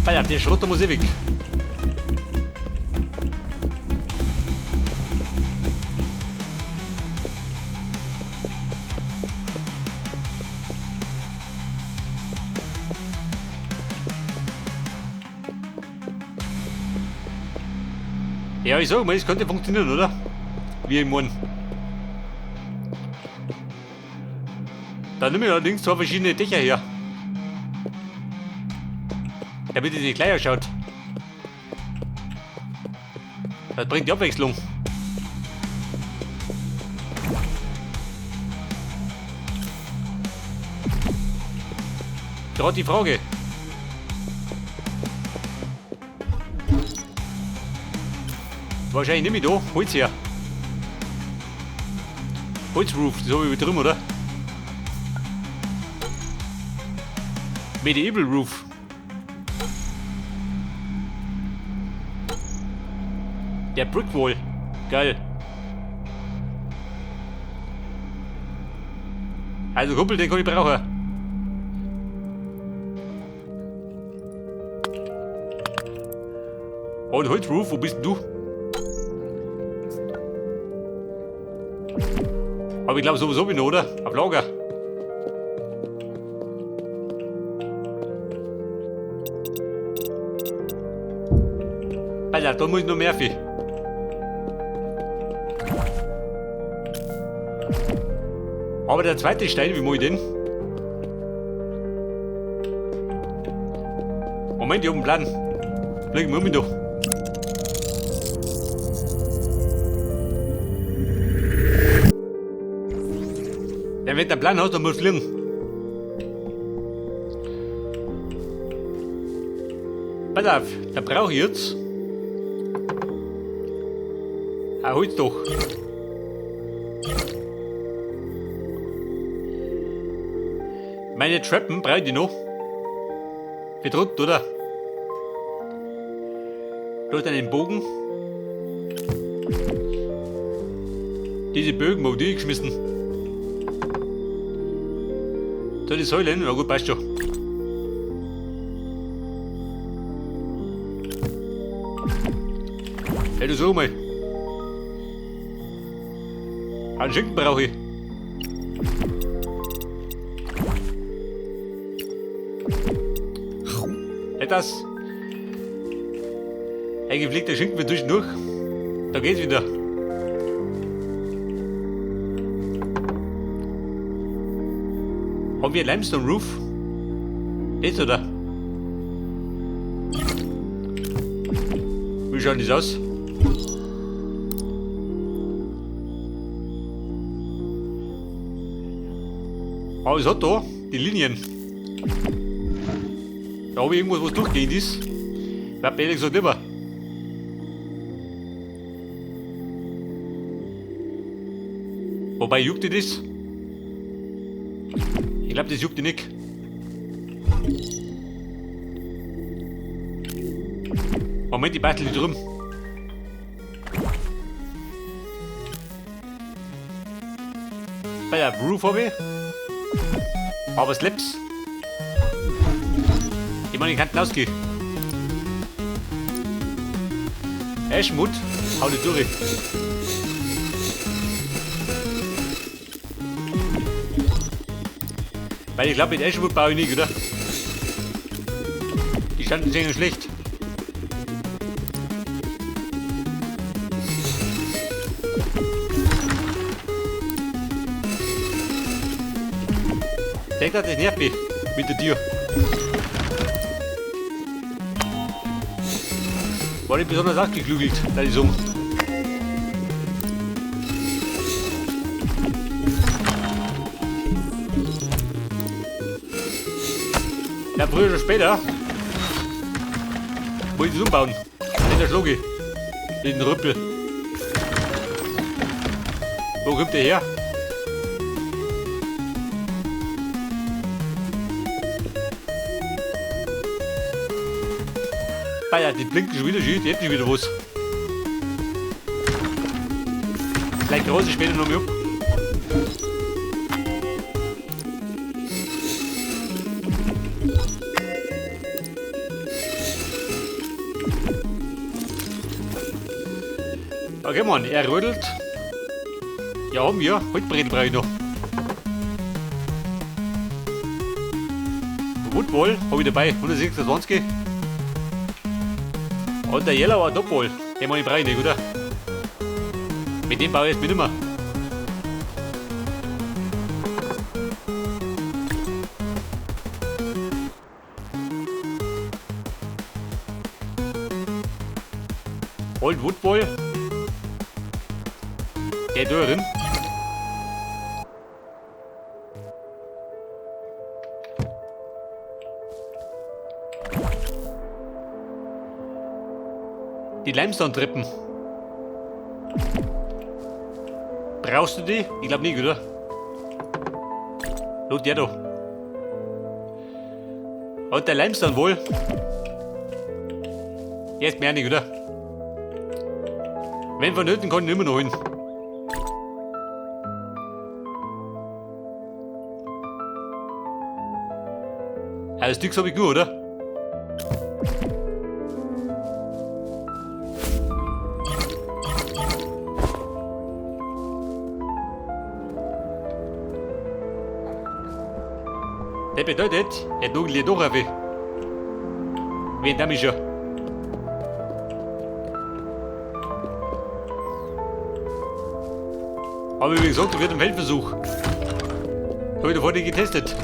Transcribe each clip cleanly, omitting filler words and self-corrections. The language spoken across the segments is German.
Verdammt, der Schrotter muss weg. Ja, ich sag mal, es könnte funktionieren, oder? Wie im Mond. Dann nehme ich allerdings zwei verschiedene Dächer her. Damit es nicht gleich ausschaut. Das bringt die Abwechslung. Gerade die Frage. Wahrscheinlich nehme ich da Holz her. Holzroof, das habe ich wieder drin, oder? Medieval Roof. Der Brickwall. Geil. Also Kumpel, den kann ich brauchen. Und Holzroof, wo bist denn du? Aber ich glaube sowieso bin ich, oder? Auf Lager. Alter, da muss ich noch mehr für. Aber der zweite Stein, wie mache ich den? Moment, ich habe einen Plan. Leg mir um da. Ja, wenn du einen Plan hast, dann musst du fliegen. Pass auf, da brauche ich jetzt ein Holz doch. Meine Treppen brauche ich noch. Bedruckt, oder? Da ist einen Bogen. Diese Bögen habe ich geschmissen. Da die Säulen, na gut, passt schon. Hey, du sag mal. Einen Schinken brauche ich. Das. Eigentlich fliegt der Schinken wieder zwischendurch. Da geht's wieder. Haben wir einen Limestone Roof? Jetzt oder? Wie schaut das aus? Aber es hat da die Linien. Da habe ich irgendwas, was durchgehend ist. Ich glaube ehrlich gesagt nicht mehr. Wobei juckt die das? Ich glaube, das juckt die nicht. Moment, ich bastel nicht drum. Bei der Roof habe ich. Aber Slaps. Ich meine, ich kann rausgehen. Schmut, hau die durch. Weil ich glaube, mit Eschmut baue ich nicht, oder? Die standen sehr schlecht. Denk, das nervt mich mit der Tür. War nicht besonders ausgeklügelt, da ist um. Ja, früher oder später muss ich das umbauen. In der Schlucke. In den Rüppel. Wo kommt der her? Ja, die blinken schon wieder schön, die hätten schon wieder was. Vielleicht raus ich später noch mal ab. Okay, Mann, er rödelt. Ja, haben wir. Holzbrettl brauche ich noch. Woodball habe ich dabei, 126. Und der Yellow Doppball, den brauche ich nicht, oder? Mit dem baue ich jetzt mit immer. Old Woodball. Der drin. Die Limestone-Treppen. Brauchst du die? Ich glaube nicht, oder? Lot der da. Und der Limestone wohl. Jetzt mehr nicht, oder? Wenn vonnöten, kann ich immer noch hin. Aber das Stück habe ich gut, oder? Das bedeutet, er dugelt doch auf. Wen da mich schon. Aber wie gesagt, da wird ein Feldversuch. Habe ich davor nicht getestet.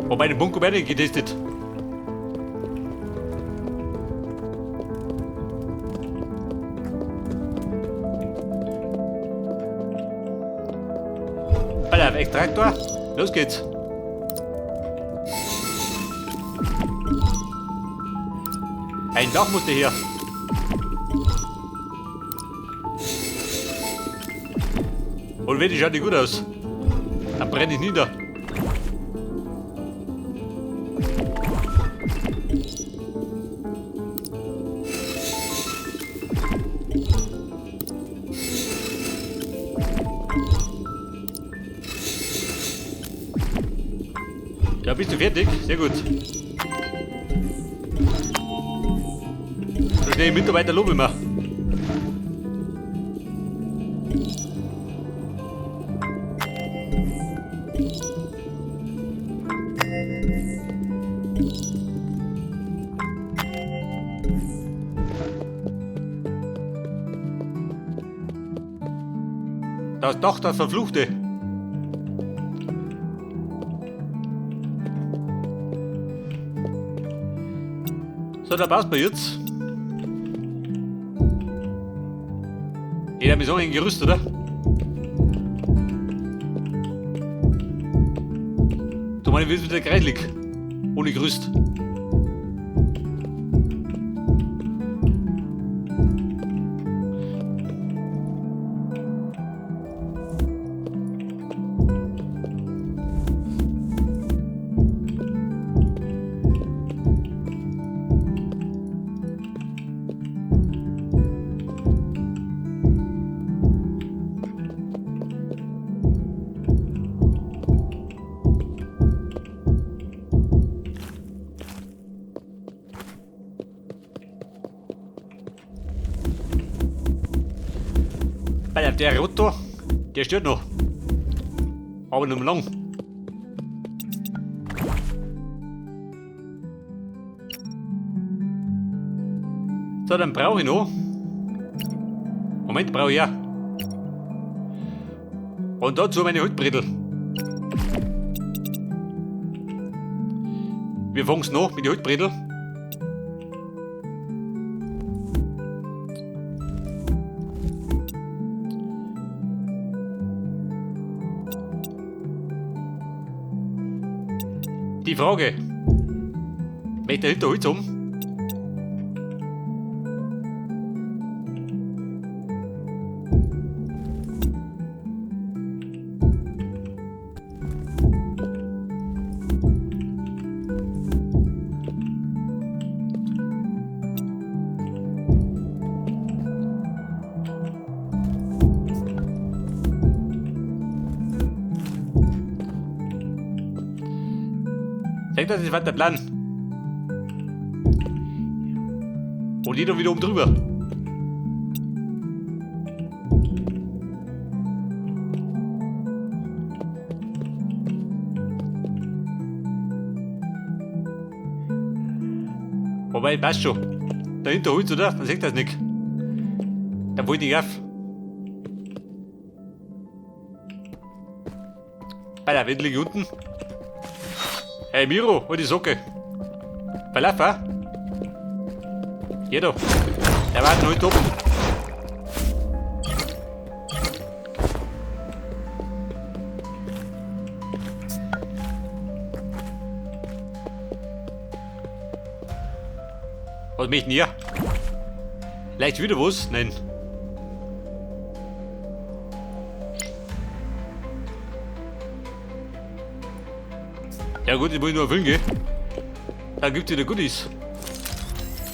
Wobei den Bunker werde ich getestet. Ball auf Extraktor. Los geht's. Ein Dach musste her. Und wenn, schaut nicht gut aus. Dann brenne ich nieder. Ja, bist du fertig? Sehr gut. So schnell Mitarbeiter lobe ich mir. Das Dach, das Verfluchte. So, da passt man jetzt. Jeder hat so ein Gerüst, oder? Du meinst, wie ist wieder kreislig? Ohne Gerüst. Weil der Rotor, der stört noch. Aber nicht mehr lang. So, dann brauche ich noch. Moment, brauche ich ja. Und dazu meine Holzbrettl. Wir fangen es noch mit den Holzbrettl. Die Frage, möchte er hinter Holz haben? Denk, das ist was der Plan. Und jeder wieder oben drüber. Wobei, passt schon. Dahinter holt's, oder? Dann sieht das nicht. Dann wollte ich auf. Bei der Windel unten. Hey Miro, wo die Socke? Verlauf, wa? Geh doch. Der war heute oben. Was mich denn hier? Leicht wieder was? Nein. Ja gut, ich muss nur erfüllen, gell? Da gibt's wieder Goodies.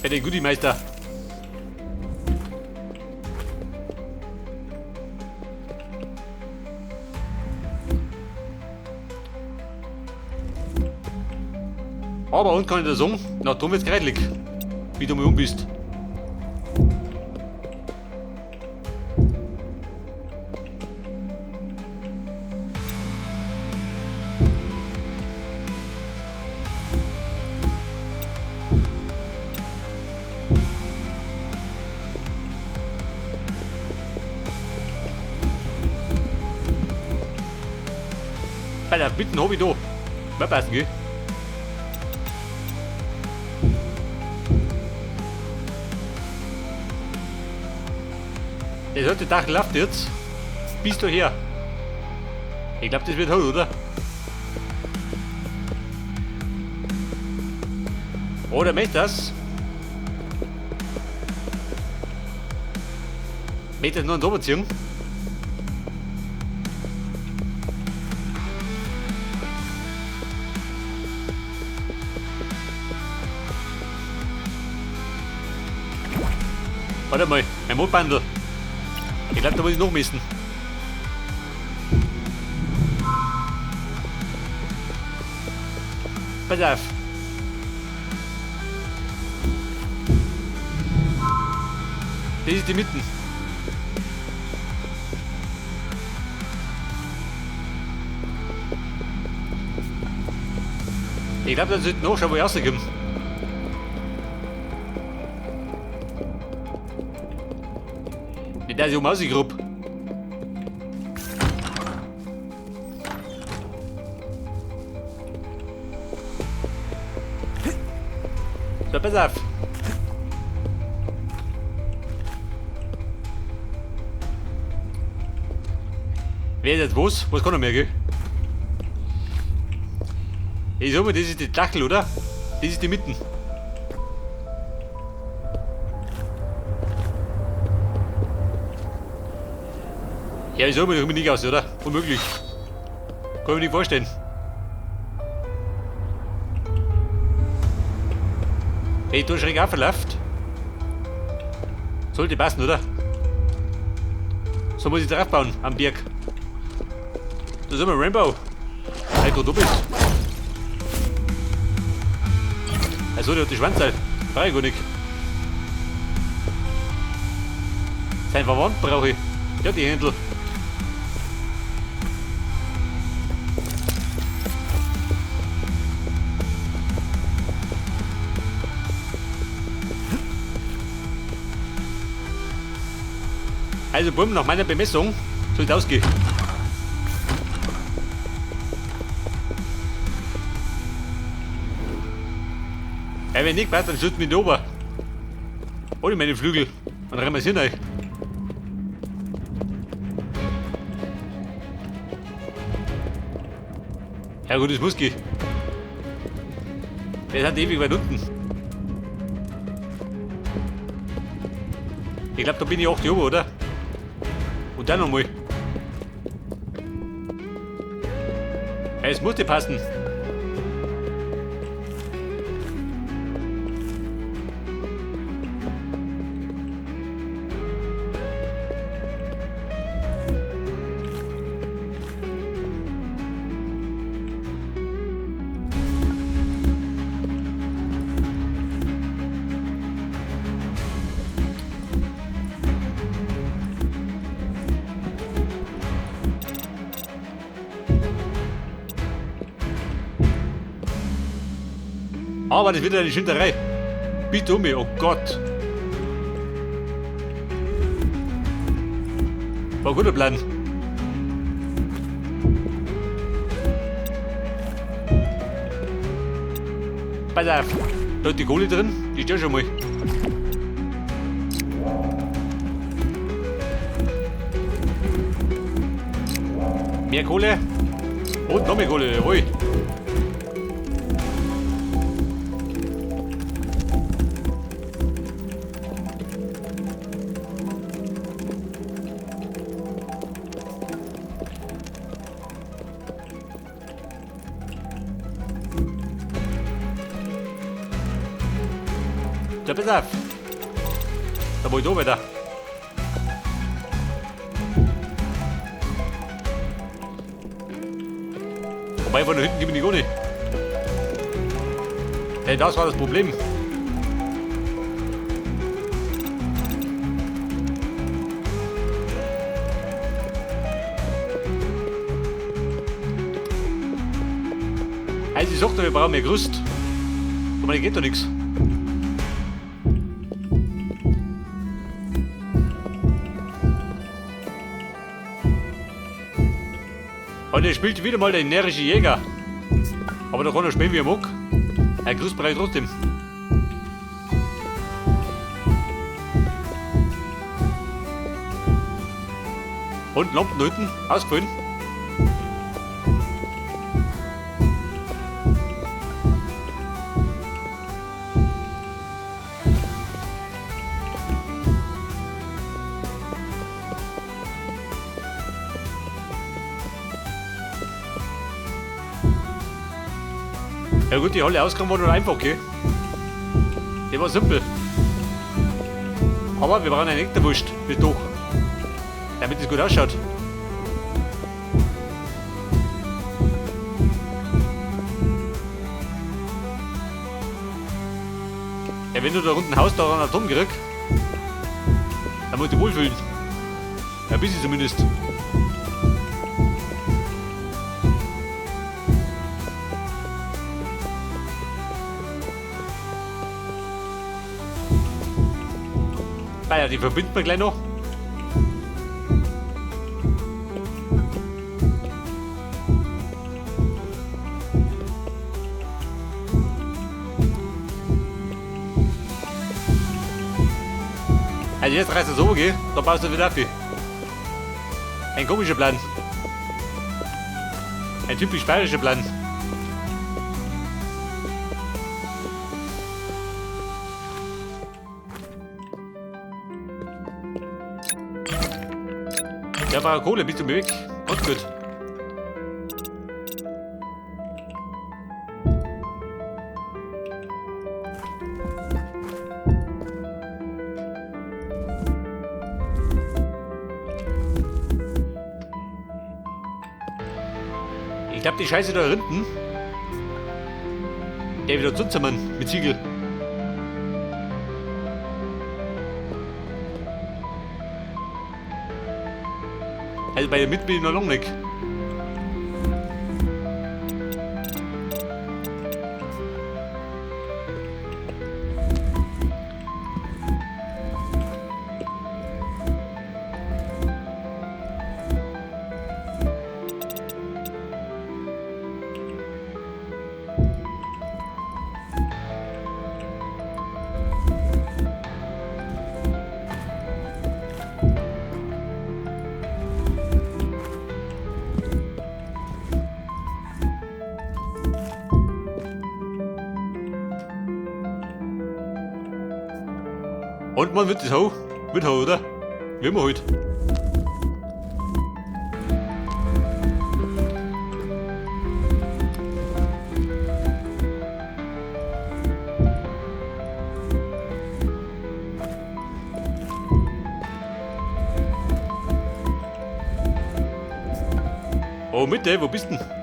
Bei den Goodie-Meister. Aber und kann ich dir sagen, na drum wird's kreidelig, wie du mal um bist. Bei der Bitten hab ich da. Mal passen, gell? Der sollte Dach läuft jetzt. Bis daher. Ich glaube, das wird halt, oder? Oder möchte das? Möchte das noch einen Dober ziehen? Warte mal, mein Modbandel. Ich glaube, da muss ich noch messen. Pass auf. Das ist die Mitten. Ich glaube, da sollte noch schon wo rauskommen. Nicht, dass ich um rausgerupp. So, pass auf. Wer ist jetzt was? Was kann er mehr, gell? Ich sag mal, das ist die Dachel, oder? Das ist die Mitten. Ja, ich sag mal, da komme ich nicht aus, oder? Unmöglich. Kann ich mir nicht vorstellen. Hey, du schräg aufgelaufen. Sollte passen, oder? So muss ich draufbauen, am Berg. Da sind wir, Rainbow. Hey, du bist. Also, der hat die Schwanzteil. Brauche ich gar nicht. Sein Verwandt brauche ich. Ja, die Händel. Also, Buben, nach meiner Bemessung soll es ausgehen. Ja, wenn nicht passt, dann schützt mich da oben. Ohne meine Flügel. Und rennen wir es hin rein. Ja gut, das muss gehen. Der ist ewig weit unten. Ich glaube, da bin ich 8 Jahre, oder? Und dann nochmal. Ja, es muss dir passen. Aber das ist wieder eine Schinderei. Bitte um mich, oh Gott. War ein guter Plan. Pass auf. Da ist die Kohle drin. Die ist ja schon mal. Mehr Kohle. Und noch mehr Kohle. Jawohl. Ja, pass auf. Da wo ich da weiter. Wobei von da hinten gibt es nicht ohne. Hey, das war das Problem. Also ich sagte, wir brauchen mehr Gerüst. Aber da geht doch nichts. Und er spielt wieder mal der energische Jäger. Aber da kann er spielen wie er mag. Ein Gerüst brauche ich trotzdem. Und Lampen hinten, ausgefallen. Ja gut, die Halle ausgegangen war nur einfach, okay? Die war simpel. Aber wir brauchen einen Nektarwurst mit durch. Damit es gut ausschaut. Ja, wenn du da unten ein Haus da an Atom kriegst, dann musst du dich wohlfühlen. Ja, ein bisschen zumindest. Ja, die verbinden wir gleich noch. Also jetzt reißt es so, gell? Da baust du wieder ab. Ein komischer Plan. Ein typisch bayerischer Plan. Ja, war Kohle, bist du weg? Und gut. Ich glaube, die Scheiße da hinten, der wieder zusammen mit Ziegel. Also bei der Mitte bin ich noch lange nicht. Und man wird das auch mithauen, oder? Wie immer halt. Oh, Mitte, wo bist du denn?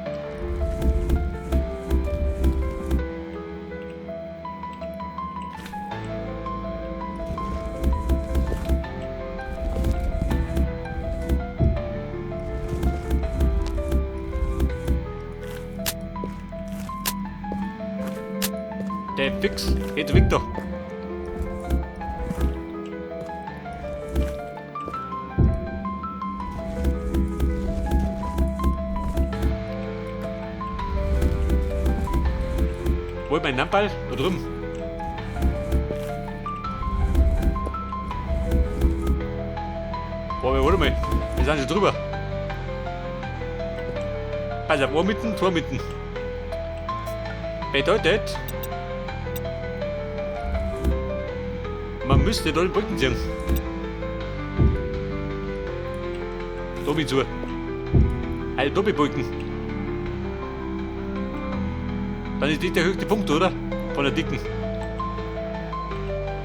Der fix. Geht Victor. Wo ist mein Nampal? Da drüben. Boah, warte mal. Wir sind schon drüber. Also, Ohr mitten, Tor mitten. Bedeutet, man müsste da die Brücken ziehen. Dobi zu. Also Dobi-Brücken. Dann ist das der höchste Punkt, oder? Von der dicken.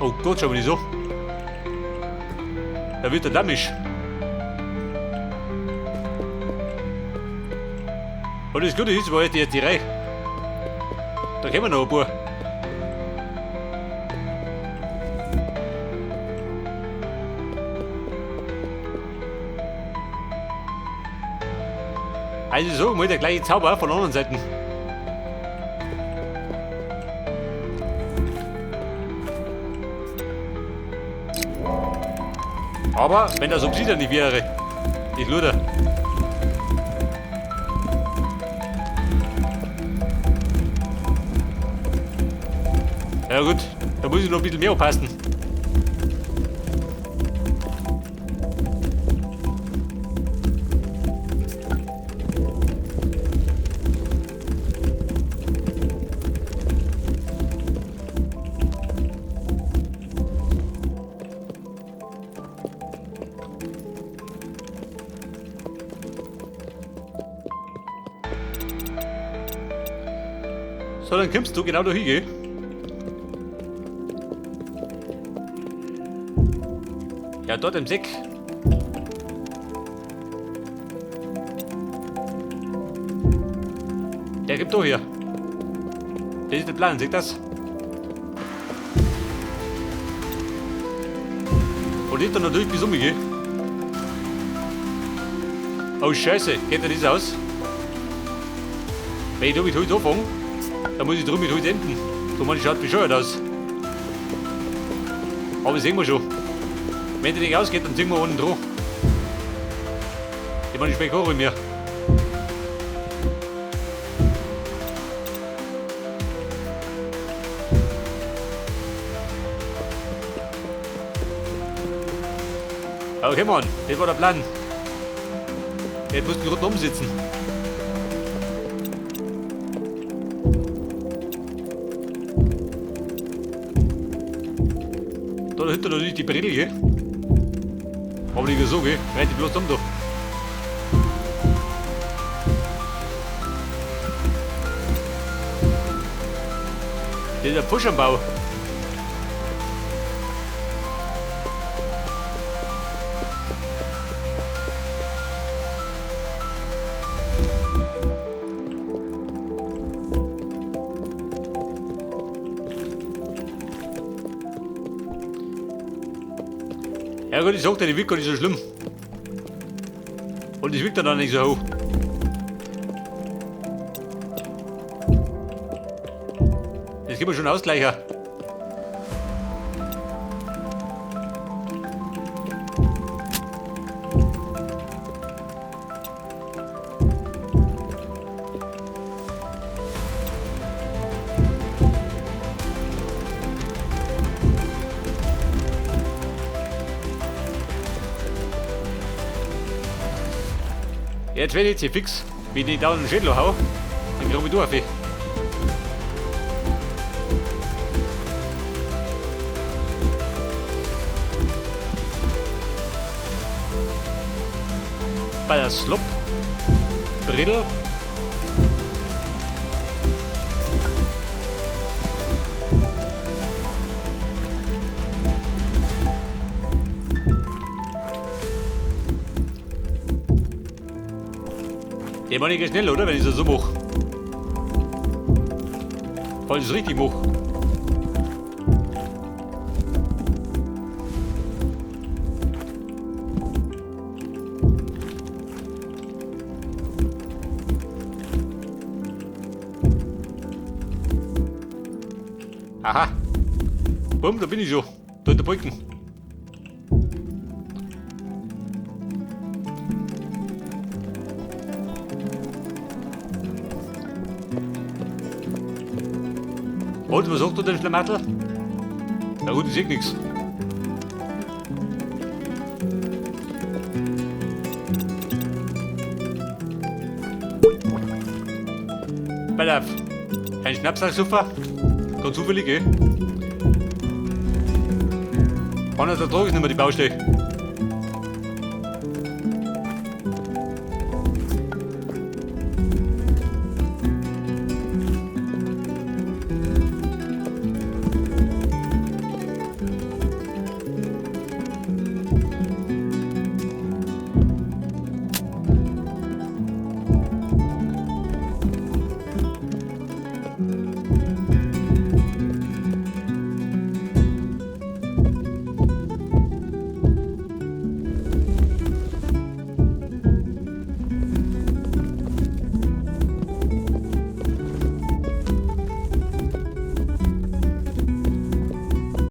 Oh Gott, schau mal nicht so. Da wird der Dammisch. Und das Gute ist, war jetzt die Reihe. Da kommen wir noch ein paar. Also so, mal der gleiche Zauber von anderen Seiten. Aber wenn das Obsidian nicht wäre, ich luder. Ja gut, da muss ich noch ein bisschen mehr aufpassen. So, dann kommst du genau da hingehen. Ja, dort im Seck. Der gibt da hier. Das ist der Plan, seht das? Und ich dann natürlich bis umgehen. Oh Scheiße, geht da das aus? Wenn ich da mit heute anfange, dann muss ich drüben mit heute enden. So man schaut bescheuert aus. Aber sehen wir schon. Wenn der nicht ausgeht, dann ziehen wir unten dran. Ich meine, ich spreche auch in mir. Okay, Mann, das war der Plan. Jetzt musst du gerade umsitzen. Da dahinter natürlich die Brille. Aber nicht so, gell? Reite bloß um da. Das ist der Pusch am Bau. Ja gut, ich sag dir, die wiegt gar nicht so schlimm. Und das wiegt dann nicht so hoch. Das können wir schon ausgleichen. Jetzt werde ich jetzt hier fix, wenn ich da einen Schädel hau, dann komme ich durch. Bei der Slop, Brille. Der mache ich schnell, oder? Wenn ich das so mache. Weil ich es richtig mache. Aha. Bumm, da bin ich schon. Da in der Brücken. Und, was sagt du denn, Schlamattel? Na gut, ich sehe nichts. Pass auf. Ein Schnaps als Sofa? Ganz zufällig, eh? Einer der Drogen ist nicht mehr die Baustelle.